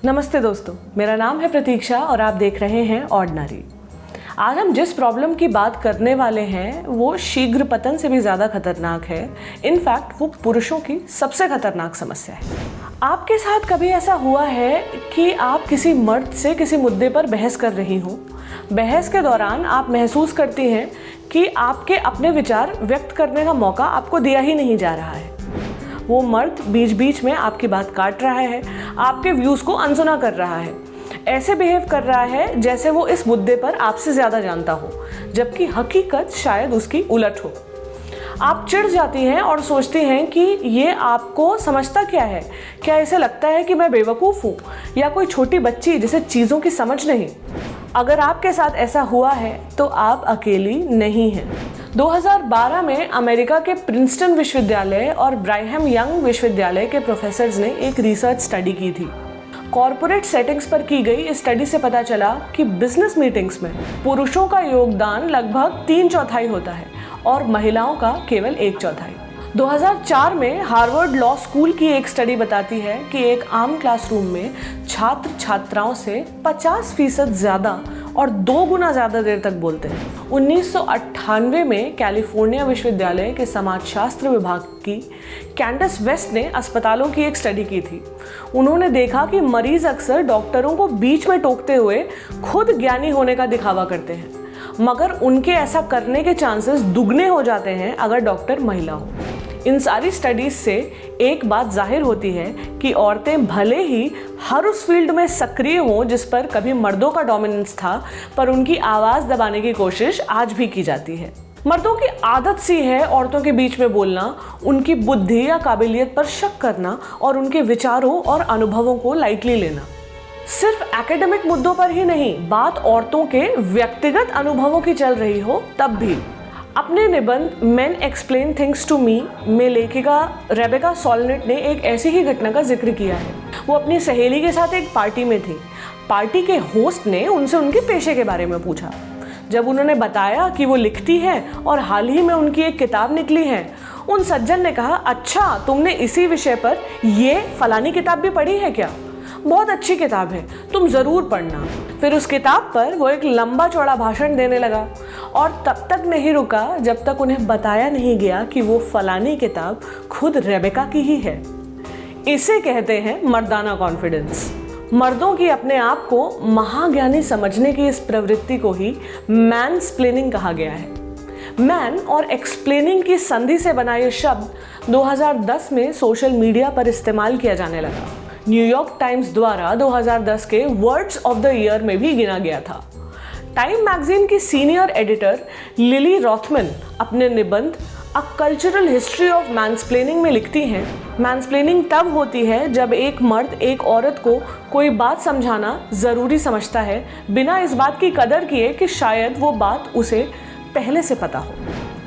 नमस्ते दोस्तों, मेरा नाम है प्रतीक्षा और आप देख रहे हैं ऑर्डिनरी। आज हम जिस प्रॉब्लम की बात करने वाले हैं वो शीघ्र पतन से भी ज़्यादा खतरनाक है। इनफैक्ट वो पुरुषों की सबसे खतरनाक समस्या है। आपके साथ कभी ऐसा हुआ है कि आप किसी मर्द से किसी मुद्दे पर बहस कर रही हो, बहस के दौरान आप महसूस करती हैं कि आपके अपने विचार व्यक्त करने का मौका आपको दिया ही नहीं जा रहा है। वो मर्द बीच बीच में आपकी बात काट रहा है, आपके व्यूज़ को अनसुना कर रहा है, ऐसे बिहेव कर रहा है जैसे वो इस मुद्दे पर आपसे ज़्यादा जानता हो, जबकि हकीकत शायद उसकी उलट हो। आप चिढ़ जाती हैं और सोचती हैं कि ये आपको समझता क्या है, क्या इसे लगता है कि मैं बेवकूफ़ हूँ या कोई छोटी बच्ची जिसे चीज़ों की समझ नहीं। अगर आपके साथ ऐसा हुआ है तो आप अकेली नहीं हैं। 2012 में अमेरिका के प्रिंसटन विश्वविद्यालय और ब्राइहम यंग विश्वविद्यालय के प्रोफेसर्स ने एक रिसर्च स्टडी की थी। कॉर्पोरेट सेटिंग्स पर की गई इस स्टडी से पता चला कि बिजनेस मीटिंग्स में पुरुषों का योगदान लगभग 3/4 होता है और महिलाओं का केवल 1/4। 2004 में हार्वर्ड लॉ स्कूल की एक स्टडी बताती है कि एक आम क्लासरूम में छात्र छात्राओं से 50% ज़्यादा और 2 गुना ज़्यादा देर तक बोलते हैं। 1998 में कैलिफोर्निया विश्वविद्यालय के समाजशास्त्र विभाग की कैंडस वेस्ट ने अस्पतालों की एक स्टडी की थी। उन्होंने देखा कि मरीज अक्सर डॉक्टरों को बीच में टोकते हुए खुद ज्ञानी होने का दिखावा करते हैं, मगर उनके ऐसा करने के चांसेस दुगने हो जाते हैं अगर डॉक्टर महिला हो। इन सारी स्टडीज से एक बात जाहिर होती है कि औरतें भले ही हर उस फील्ड में सक्रिय हों जिस पर कभी मर्दों का डोमिनेंस था, पर उनकी आवाज़ दबाने की कोशिश आज भी की जाती है। मर्दों की आदत सी है औरतों के बीच में बोलना, उनकी बुद्धि या काबिलियत पर शक करना और उनके विचारों और अनुभवों को लाइटली लेना। सिर्फ एकेडमिक मुद्दों पर ही नहीं, बात औरतों के व्यक्तिगत अनुभवों की चल रही हो तब भी। अपने निबंध men explain things to me में लेखिका रेबेका सोलनेट ने एक ऐसी ही घटना का जिक्र किया है। वो अपनी सहेली के साथ एक पार्टी में थी। पार्टी के होस्ट ने उनसे उनके पेशे के बारे में पूछा। जब उन्होंने बताया कि वो लिखती है और हाल ही में उनकी एक किताब निकली है, उन सज्जन ने कहा, अच्छा तुमने इसी विषय पर ये फलानी किताब भी पढ़ी है क्या? बहुत अच्छी किताब है, तुम ज़रूर पढ़ना। फिर उस किताब पर वो एक लंबा चौड़ा भाषण देने लगा और तब तक नहीं रुका जब तक उन्हें बताया नहीं गया कि वो फलानी किताब खुद रेबेका की ही है। इसे कहते हैं मर्दाना कॉन्फिडेंस। मर्दों की अपने आप को महाज्ञानी समझने की इस प्रवृत्ति को ही मैनस्प्लेनिंग कहा गया है। मैन और एक्सप्लेनिंग की संधि से बना ये शब्द 2010 में सोशल मीडिया पर इस्तेमाल किया जाने लगा। न्यूयॉर्क टाइम्स द्वारा 2010 के वर्ड्स ऑफ द ईयर में भी गिना गया था। टाइम मैगजीन की सीनियर एडिटर लिली रॉथमैन अपने निबंध अ कल्चरल हिस्ट्री ऑफ मैनस्प्लेनिंग में लिखती हैं, मैनस्प्लेनिंग तब होती है जब एक मर्द एक औरत को कोई बात समझाना ज़रूरी समझता है, बिना इस बात की कदर किए कि शायद वो बात उसे पहले से पता हो।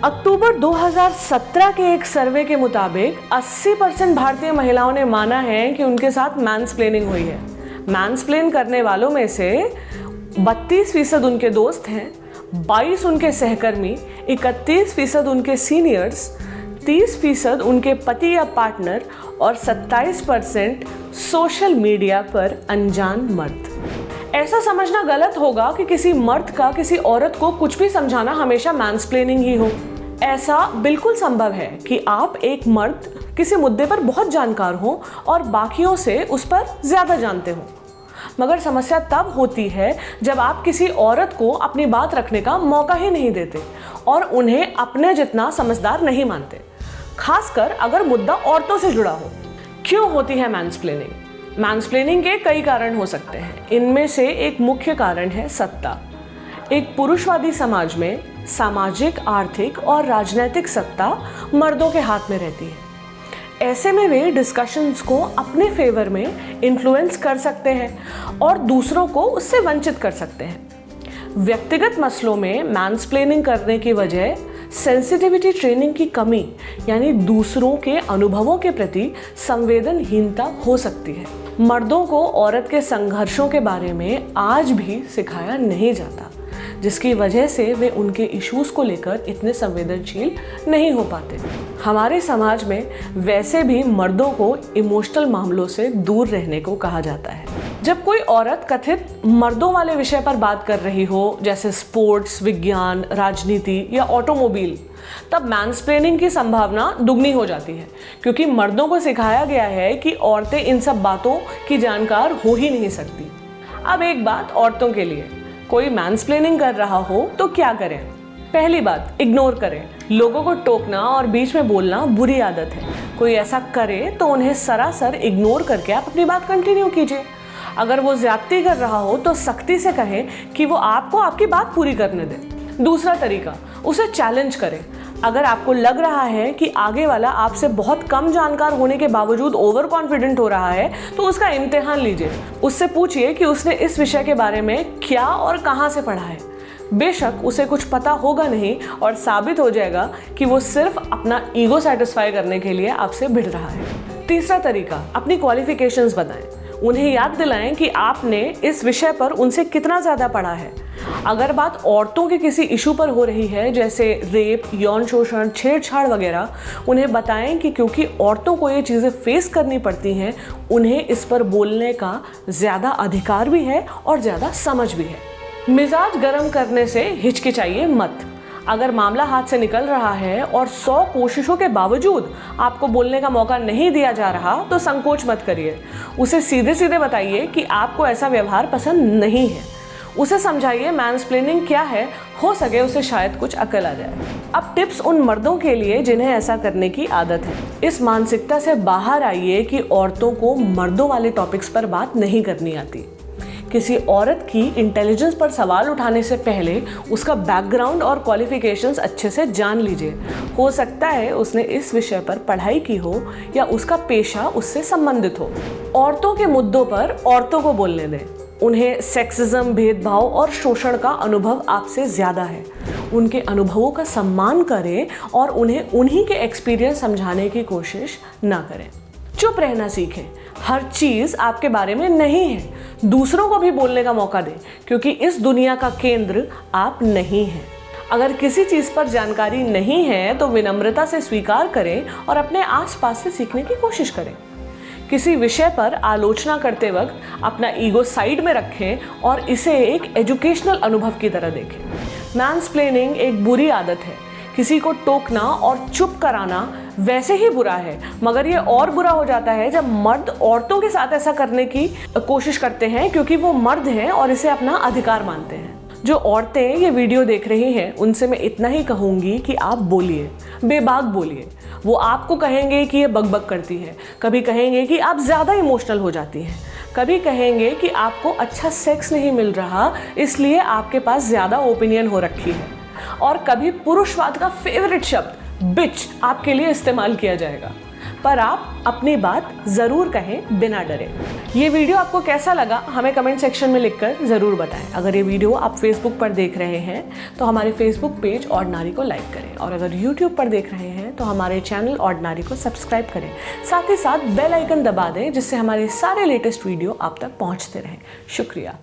अक्टूबर 2017 के एक सर्वे के मुताबिक 80% भारतीय महिलाओं ने माना है कि उनके साथ मैनस्प्लेनिंग हुई है। मैनस्प्लेन करने वालों में से 32% उनके दोस्त हैं, 22% उनके सहकर्मी, 31% उनके सीनियर्स, 30% उनके पति या पार्टनर और 27% सोशल मीडिया पर अनजान मर्द। ऐसा समझना गलत होगा कि किसी मर्द का किसी औरत को कुछ भी समझाना हमेशा मैनस्प्लेनिंग ही हो। ऐसा बिल्कुल संभव है कि आप एक मर्द किसी मुद्दे पर बहुत जानकार हो और बाकियों से उस पर ज़्यादा जानते हो, मगर समस्या तब होती है जब आप किसी औरत को अपनी बात रखने का मौका ही नहीं देते और उन्हें अपने जितना समझदार नहीं मानते, खासकर अगर मुद्दा औरतों से जुड़ा हो। क्यों होती है मैनस्प्लेनिंग? मैनस्प्लेनिंग के कई कारण हो सकते हैं। इनमें से एक मुख्य कारण है सत्ता। एक पुरुषवादी समाज में सामाजिक, आर्थिक और राजनीतिक सत्ता मर्दों के हाथ में रहती है। ऐसे में वे डिस्कशंस को अपने फेवर में इन्फ्लुएंस कर सकते हैं और दूसरों को उससे वंचित कर सकते हैं। व्यक्तिगत मसलों में मैनस्प्लेनिंग करने की वजह सेंसिटिविटी ट्रेनिंग की कमी, यानी दूसरों के अनुभवों के प्रति संवेदनहीनता हो सकती है। मर्दों को औरत के संघर्षों के बारे में आज भी सिखाया नहीं जाता, जिसकी वजह से वे उनके इश्यूज को लेकर इतने संवेदनशील नहीं हो पाते। हमारे समाज में वैसे भी मर्दों को इमोशनल मामलों से दूर रहने को कहा जाता है। जब कोई औरत कथित मर्दों वाले विषय पर बात कर रही हो, जैसे स्पोर्ट्स, विज्ञान, राजनीति या ऑटोमोबाइल, तब मैन्सप्लेनिंग की संभावना दुगनी हो जाती है, क्योंकि मर्दों को सिखाया गया है कि औरतें इन सब बातों की जानकार हो ही नहीं सकती। अब एक बात औरतों के लिए, कोई मैन्सप्लेनिंग कर रहा हो तो क्या करें? पहली बात, इग्नोर करें। लोगों को टोकना और बीच में बोलना बुरी आदत है। कोई ऐसा करे तो उन्हें सरासर इग्नोर करके आप अपनी बात कंटिन्यू कीजिए। अगर वो ज्यादती कर रहा हो तो सख्ती से कहें कि वो आपको आपकी बात पूरी करने दे। दूसरा तरीका, उसे चैलेंज करें। अगर आपको लग रहा है कि आगे वाला आपसे बहुत कम जानकार होने के बावजूद ओवर कॉन्फिडेंट हो रहा है, तो उसका इम्तिहान लीजिए। उससे पूछिए कि उसने इस विषय के बारे में क्या और कहाँ से पढ़ा है। बेशक उसे कुछ पता होगा नहीं और साबित हो जाएगा कि वो सिर्फ अपना ईगो सेटिस्फाई करने के लिए आपसे भिड़ रहा है। तीसरा तरीका, अपनी क्वालिफिकेशंस बताएं। उन्हें याद दिलाएं कि आपने इस विषय पर उनसे कितना ज़्यादा पढ़ा है। अगर बात औरतों के किसी इशू पर हो रही है, जैसे रेप, यौन शोषण, छेड़छाड़ वगैरह, उन्हें बताएं कि क्योंकि औरतों को ये चीज़ें फेस करनी पड़ती हैं, उन्हें इस पर बोलने का ज़्यादा अधिकार भी है और ज़्यादा समझ भी है। मिजाज गर्म करने से हिचकिचाइए मत। अगर मामला हाथ से निकल रहा है और 100 कोशिशों के बावजूद आपको बोलने का मौका नहीं दिया जा रहा, तो संकोच मत करिए। उसे सीधे सीधे बताइए कि आपको ऐसा व्यवहार पसंद नहीं है। उसे समझाइए मैन्सप्लेनिंग क्या है, हो सके उसे शायद कुछ अकल आ जाए। अब टिप्स उन मर्दों के लिए जिन्हें ऐसा करने की आदत है। इस मानसिकता से बाहर आइए कि औरतों को मर्दों वाले टॉपिक्स पर बात नहीं करनी आती। किसी औरत की इंटेलिजेंस पर सवाल उठाने से पहले उसका बैकग्राउंड और क्वालिफिकेशंस अच्छे से जान लीजिए। हो सकता है उसने इस विषय पर पढ़ाई की हो या उसका पेशा उससे संबंधित हो। औरतों के मुद्दों पर औरतों को बोलने दें। उन्हें सेक्सिज्म, भेदभाव और शोषण का अनुभव आपसे ज़्यादा है। उनके अनुभवों का सम्मान करें और उन्हें उन्हीं के एक्सपीरियंस समझाने की कोशिश ना करें। चुप रहना सीखें। हर चीज़ आपके बारे में नहीं है। दूसरों को भी बोलने का मौका दें, क्योंकि इस दुनिया का केंद्र आप नहीं हैं। अगर किसी चीज़ पर जानकारी नहीं है तो विनम्रता से स्वीकार करें और अपने आसपास से सीखने की कोशिश करें। किसी विषय पर आलोचना करते वक्त अपना ईगो साइड में रखें और इसे एक एजुकेशनल अनुभव की तरह देखें। मैन्सप्लेनिंग एक बुरी आदत है। किसी को टोकना और चुप कराना वैसे ही बुरा है, मगर ये और बुरा हो जाता है जब मर्द औरतों के साथ ऐसा करने की कोशिश करते हैं, क्योंकि वो मर्द हैं और इसे अपना अधिकार मानते हैं। जो औरतें ये वीडियो देख रही हैं, उनसे मैं इतना ही कहूँगी कि आप बोलिए, बेबाक बोलिए। वो आपको कहेंगे कि ये बकबक करती है, कभी कहेंगे कि आप ज़्यादा इमोशनल हो जाती हैं, कभी कहेंगे कि आपको अच्छा सेक्स नहीं मिल रहा इसलिए आपके पास ज़्यादा ओपिनियन हो रखी है, और कभी पुरुषवाद का फेवरेट शब्द बिच आपके लिए इस्तेमाल किया जाएगा। पर आप अपनी बात ज़रूर कहें बिना डरे। ये वीडियो आपको कैसा लगा हमें कमेंट सेक्शन में लिखकर ज़रूर बताएं। अगर ये वीडियो आप फेसबुक पर देख रहे हैं तो हमारे फेसबुक पेज ऑर्डिनरी को लाइक करें, और अगर यूट्यूब पर देख रहे हैं तो हमारे चैनल ऑर्डिनरी को सब्सक्राइब करें। साथ ही साथ बेल आइकन दबा दें, जिससे हमारे सारे लेटेस्ट वीडियो आप तक पहुँचते रहें। शुक्रिया।